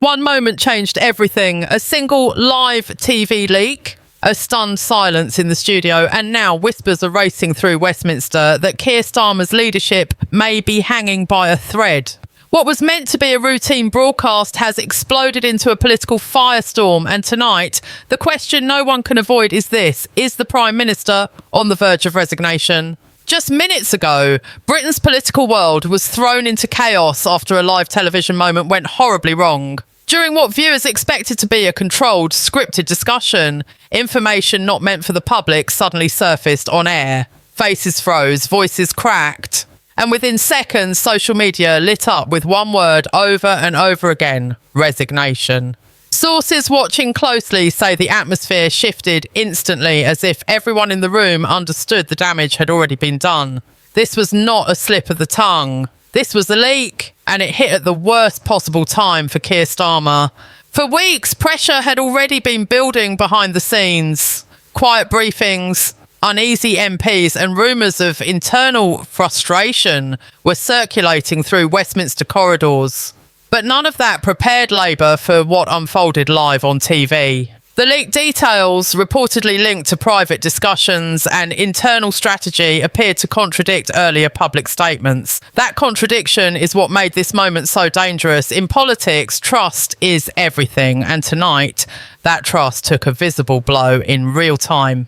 One moment changed everything. A single live TV leak, a stunned silence in the studio, and now whispers are racing through Westminster that Keir Starmer's leadership may be hanging by a thread. What was meant to be a routine broadcast has exploded into a political firestorm, and tonight, the question no one can avoid is this: is the Prime Minister on the verge of resignation? Just minutes ago, Britain's political world was thrown into chaos after a live television moment went horribly wrong. During what viewers expected to be a controlled, scripted discussion, information not meant for the public suddenly surfaced on air. Faces froze, voices cracked, and within seconds, social media lit up with one word over and over again: resignation. Sources watching closely say the atmosphere shifted instantly, as if everyone in the room understood the damage had already been done. This was not a slip of the tongue. This was a leak, and it hit at the worst possible time for Keir Starmer. For weeks, pressure had already been building behind the scenes. Quiet briefings, uneasy MPs, and rumours of internal frustration were circulating through Westminster corridors. But none of that prepared Labour for what unfolded live on TV. The leaked details, reportedly linked to private discussions and internal strategy, appeared to contradict earlier public statements. That contradiction is what made this moment so dangerous. In politics, trust is everything, and tonight, that trust took a visible blow in real time.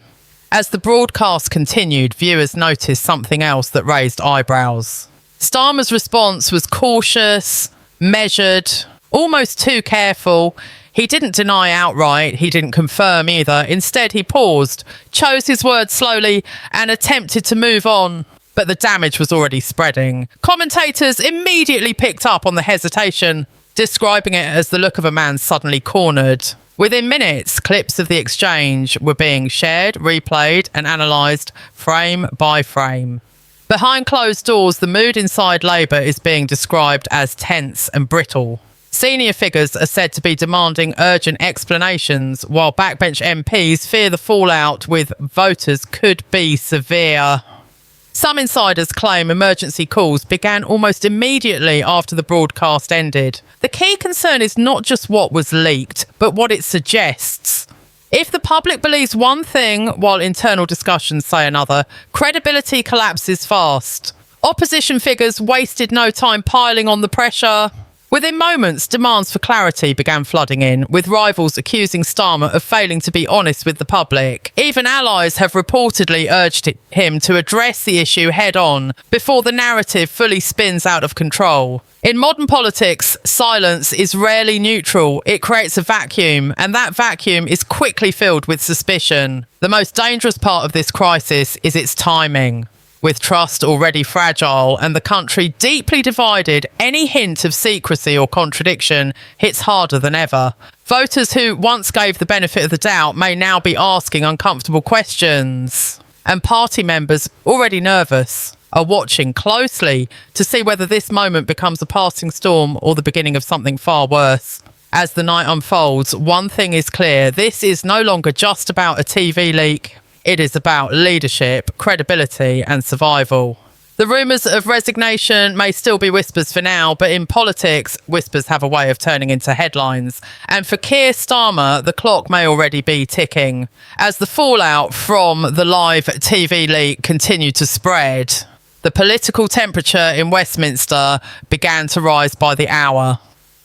As the broadcast continued, viewers noticed something else that raised eyebrows. Starmer's response was cautious, measured, almost too careful. He didn't deny outright, he didn't confirm either. Instead, he paused, chose his words slowly, and attempted to move on. But the damage was already spreading. Commentators immediately picked up on the hesitation, describing it as the look of a man suddenly cornered. Within minutes, clips of the exchange were being shared, replayed, and analysed frame by frame. Behind closed doors, the mood inside Labour is being described as tense and brittle. Senior figures are said to be demanding urgent explanations, while backbench MPs fear the fallout with voters could be severe. Some insiders claim emergency calls began almost immediately after the broadcast ended. The key concern is not just what was leaked, but what it suggests. If the public believes one thing while internal discussions say another, credibility collapses fast. Opposition figures wasted no time piling on the pressure. Within moments, demands for clarity began flooding in, with rivals accusing Starmer of failing to be honest with the public. Even allies have reportedly urged him to address the issue head-on before the narrative fully spins out of control. In modern politics, silence is rarely neutral. It creates a vacuum, and that vacuum is quickly filled with suspicion. The most dangerous part of this crisis is its timing. With trust already fragile and the country deeply divided, any hint of secrecy or contradiction hits harder than ever. Voters who once gave the benefit of the doubt may now be asking uncomfortable questions. And party members, already nervous, are watching closely to see whether this moment becomes a passing storm or the beginning of something far worse. As the night unfolds, one thing is clear: this is no longer just about a TV leak. It is about leadership, credibility, and survival. The rumours of resignation may still be whispers for now, but in politics, whispers have a way of turning into headlines. And for Keir Starmer, the clock may already be ticking. As the fallout from the live TV leak continued to spread, the political temperature in Westminster began to rise by the hour.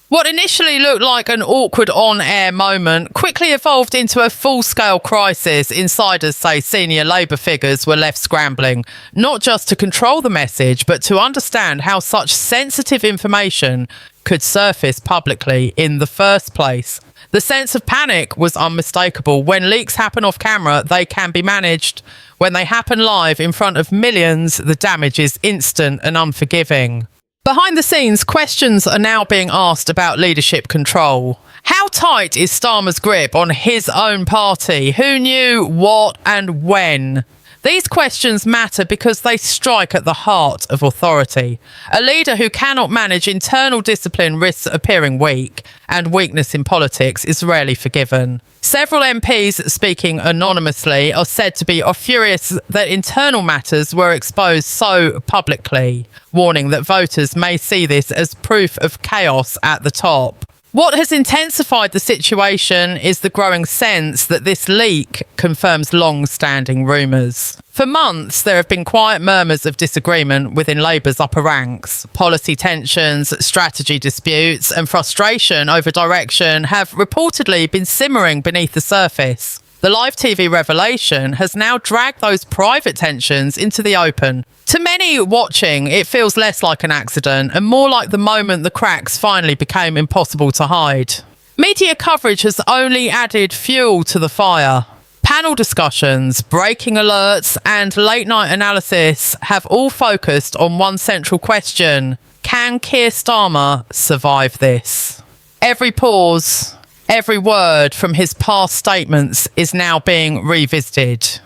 What initially looked like an awkward on-air moment quickly evolved into a full-scale crisis. Insiders say senior Labour figures were left scrambling, not just to control the message, but to understand how such sensitive information could surface publicly in the first place. The sense of panic was unmistakable. When leaks happen off camera, they can be managed. When they happen live in front of millions, the damage is instant and unforgiving. Behind the scenes, questions are now being asked about leadership control. How tight is Starmer's grip on his own party? Who knew what and when? These questions matter because they strike at the heart of authority. A leader who cannot manage internal discipline risks appearing weak, and weakness in politics is rarely forgiven. Several MPs, speaking anonymously, are said to be furious that internal matters were exposed so publicly, warning that voters may see this as proof of chaos at the top. What has intensified the situation is the growing sense that this leak confirms long-standing rumours. For months, there have been quiet murmurs of disagreement within Labour's upper ranks. Policy tensions, strategy disputes, and frustration over direction have reportedly been simmering beneath the surface. The live TV revelation has now dragged those private tensions into the open. To many watching, it feels less like an accident and more like the moment the cracks finally became impossible to hide. Media coverage has only added fuel to the fire. Panel discussions, breaking alerts, and late-night analysis have all focused on one central question: can Keir Starmer survive this? Every pause, every word from his past statements is now being revisited.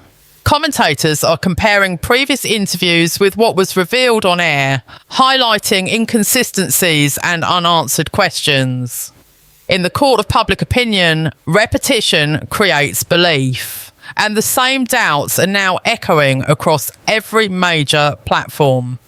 Commentators are comparing previous interviews with what was revealed on air, highlighting inconsistencies and unanswered questions. In the court of public opinion, repetition creates belief, and the same doubts are now echoing across every major platform.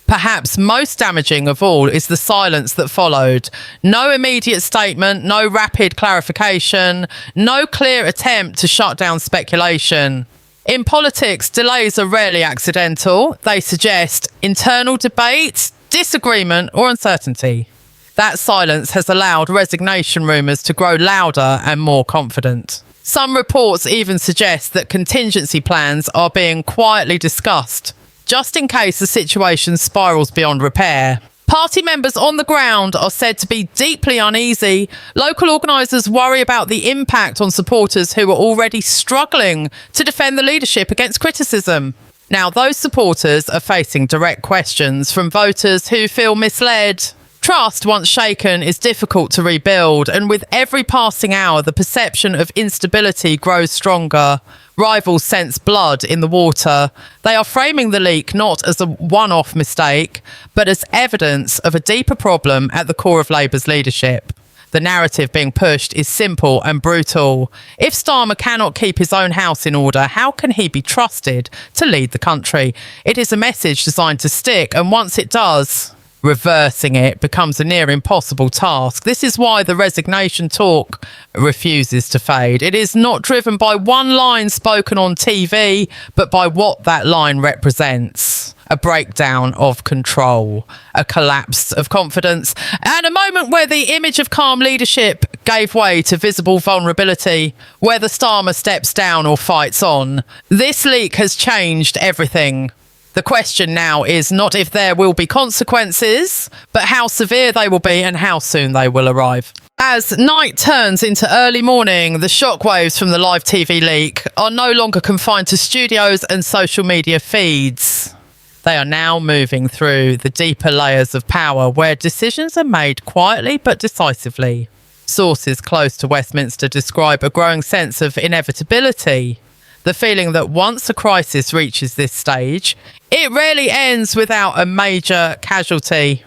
Perhaps most damaging of all is the silence that followed. No immediate statement, no rapid clarification, no clear attempt to shut down speculation. In politics, delays are rarely accidental. They suggest internal debate, disagreement, or uncertainty. That silence has allowed resignation rumours to grow louder and more confident. Some reports even suggest that contingency plans are being quietly discussed, just in case the situation spirals beyond repair. Party members on the ground are said to be deeply uneasy. Local organisers worry about the impact on supporters who are already struggling to defend the leadership against criticism. Now, those supporters are facing direct questions from voters who feel misled. Trust, once shaken, is difficult to rebuild, and with every passing hour, the perception of instability grows stronger. Rivals sense blood in the water. They are framing the leak not as a one-off mistake, but as evidence of a deeper problem at the core of Labour's leadership. The narrative being pushed is simple and brutal. If Starmer cannot keep his own house in order, how can he be trusted to lead the country? It is a message designed to stick, and once it does, reversing it becomes a near impossible task. This is why the resignation talk refuses to fade. It is not driven by one line spoken on TV, but by what that line represents. A breakdown of control, a collapse of confidence, and a moment where the image of calm leadership gave way to visible vulnerability, whether Starmer steps down or fights on. This leak has changed everything. The question now is not if there will be consequences, but how severe they will be and how soon they will arrive. As night turns into early morning, the shockwaves from the live TV leak are no longer confined to studios and social media feeds. They are now moving through the deeper layers of power where decisions are made quietly but decisively. Sources close to Westminster describe a growing sense of inevitability. The feeling that once a crisis reaches this stage, it rarely ends without a major casualty.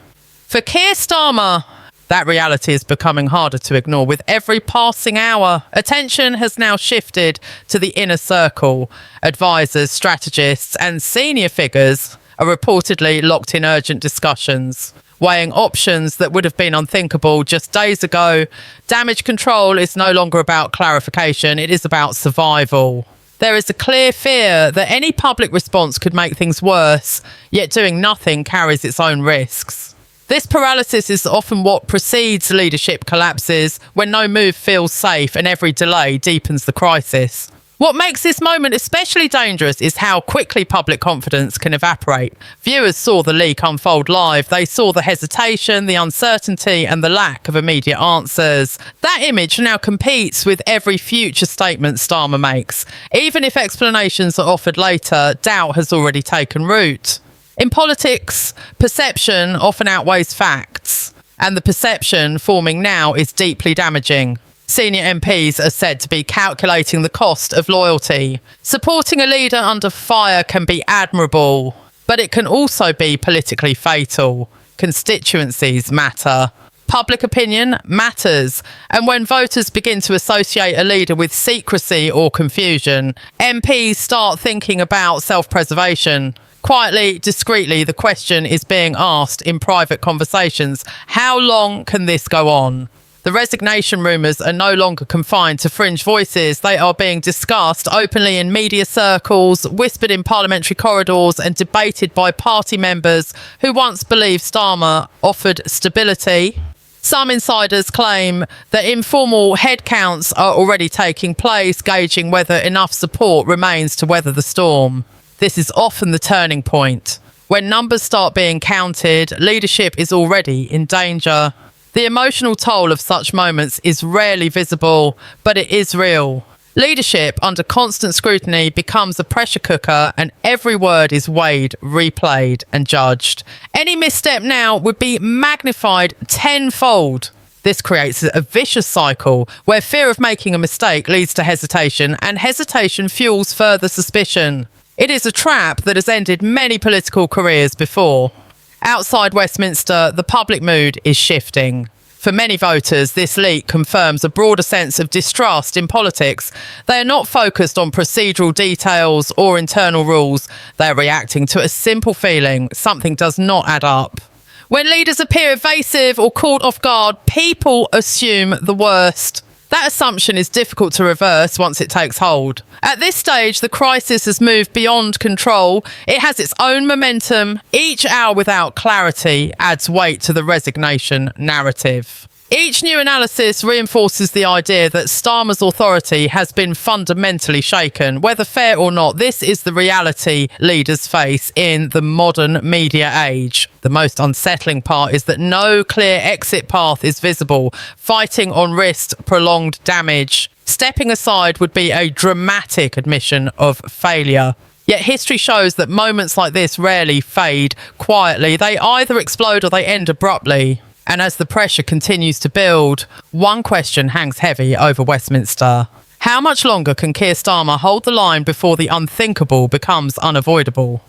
For Keir Starmer, that reality is becoming harder to ignore. With every passing hour, attention has now shifted to the inner circle. Advisors, strategists, and senior figures are reportedly locked in urgent discussions, weighing options that would have been unthinkable just days ago. Damage control is no longer about clarification, it is about survival. There is a clear fear that any public response could make things worse, yet doing nothing carries its own risks. This paralysis is often what precedes leadership collapses, when no move feels safe and every delay deepens the crisis. What makes this moment especially dangerous is how quickly public confidence can evaporate. Viewers saw the leak unfold live. They saw the hesitation, the uncertainty, and the lack of immediate answers. That image now competes with every future statement Starmer makes. Even if explanations are offered later, doubt has already taken root. In politics, perception often outweighs facts, and the perception forming now is deeply damaging. Senior MPs are said to be calculating the cost of loyalty. Supporting a leader under fire can be admirable, but it can also be politically fatal. Constituencies matter. Public opinion matters. And when voters begin to associate a leader with secrecy or confusion, MPs start thinking about self-preservation. Quietly, discreetly, the question is being asked in private conversations: how long can this go on? The resignation rumours are no longer confined to fringe voices. They are being discussed openly in media circles, whispered in parliamentary corridors, and debated by party members who once believed Starmer offered stability. Some insiders claim that informal headcounts are already taking place, gauging whether enough support remains to weather the storm. This is often the turning point. When numbers start being counted, leadership is already in danger. The emotional toll of such moments is rarely visible, but it is real. Leadership under constant scrutiny becomes a pressure cooker, and every word is weighed, replayed and judged. Any misstep now would be magnified tenfold. This creates a vicious cycle where fear of making a mistake leads to hesitation, and hesitation fuels further suspicion. It is a trap that has ended many political careers before. Outside Westminster, the public mood is shifting. For many voters, this leak confirms a broader sense of distrust in politics. They are not focused on procedural details or internal rules. They are reacting to a simple feeling: something does not add up. When leaders appear evasive or caught off guard, people assume the worst. That assumption is difficult to reverse once it takes hold. At this stage, the crisis has moved beyond control. It has its own momentum. Each hour without clarity adds weight to the resignation narrative. Each new analysis reinforces the idea that Starmer's authority has been fundamentally shaken. Whether fair or not, this is the reality leaders face in the modern media age. The most unsettling part is that no clear exit path is visible. Fighting on risked prolonged damage. Stepping aside would be a dramatic admission of failure. Yet history shows that moments like this rarely fade quietly. They either explode or they end abruptly. And as the pressure continues to build, one question hangs heavy over Westminster. How much longer can Keir Starmer hold the line before the unthinkable becomes unavoidable?